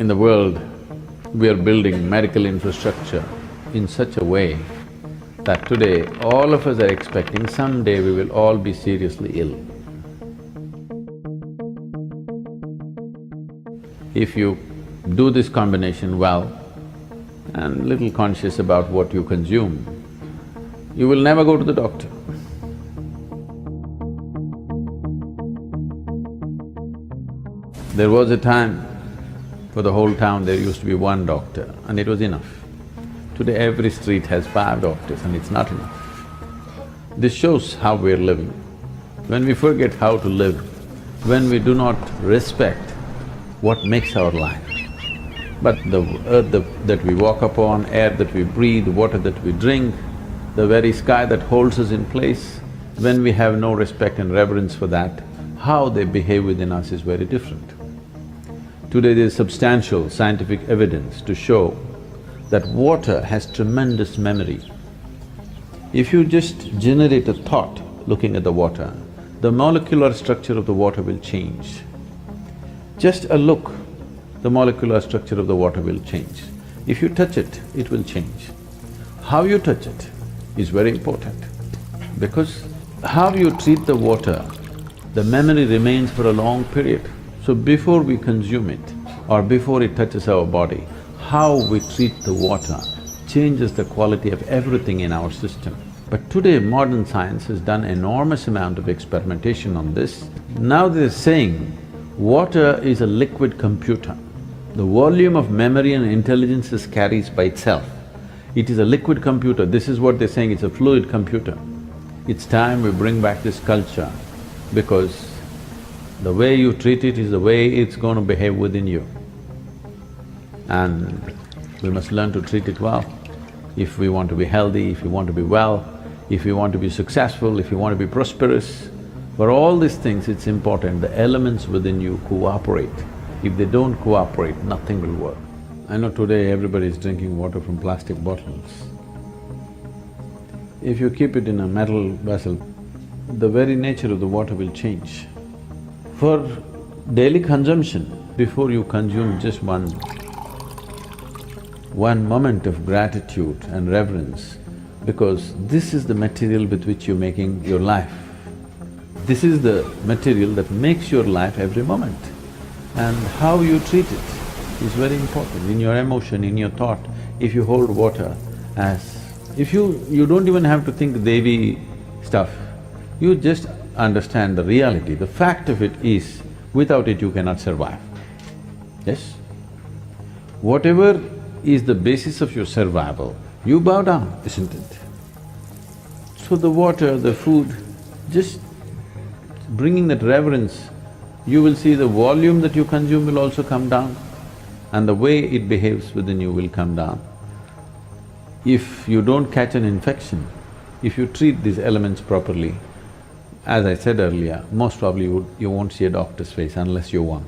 In the world, we are building medical infrastructure in such a way that today all of us are expecting someday we will all be seriously ill. If you do this combination well and little conscious about what you consume, you will never go to the doctor. There was a time, for the whole town there used to be one doctor and it was enough. Today every street has 5 doctors and it's not enough. This shows how we're living. When we forget how to live, when we do not respect what makes our life, but the earth that we walk upon, air that we breathe, water that we drink, the very sky that holds us in place, when we have no respect and reverence for that, how they behave within us is very different. Today there is substantial scientific evidence to show that water has tremendous memory. If you just generate a thought looking at the water, the molecular structure of the water will change. Just a look, the molecular structure of the water will change. If you touch it, it will change. How you touch it is very important, because how you treat the water, the memory remains for a long period. So before we consume it or before it touches our body, how we treat the water changes the quality of everything in our system. But today modern science has done enormous amount of experimentation on this. Now they're saying water is a liquid computer. The volume of memory and intelligence it carries by itself. It is a liquid computer, this is what they're saying, it's a fluid computer. It's time we bring back this culture, because the way you treat it is the way it's going to behave within you. And we must learn to treat it well. If we want to be healthy, if we want to be well, if we want to be successful, if we want to be prosperous, for all these things it's important the elements within you cooperate. If they don't cooperate, nothing will work. I know today everybody is drinking water from plastic bottles. If you keep it in a metal vessel, the very nature of the water will change. For daily consumption, before you consume just one moment of gratitude and reverence, because this is the material with which you're making your life. This is the material that makes your life every moment. And how you treat it is very important. In your emotion, in your thought, if you hold water as… if you don't even have to think Devi stuff, you just understand the reality. The fact of it is, without it you cannot survive. Yes? Whatever is the basis of your survival, you bow down, isn't it? So the water, the food, just bringing that reverence, you will see the volume that you consume will also come down and the way it behaves within you will come down. If you don't catch an infection, if you treat these elements properly, as I said earlier, most probably you won't see a doctor's face unless you're one.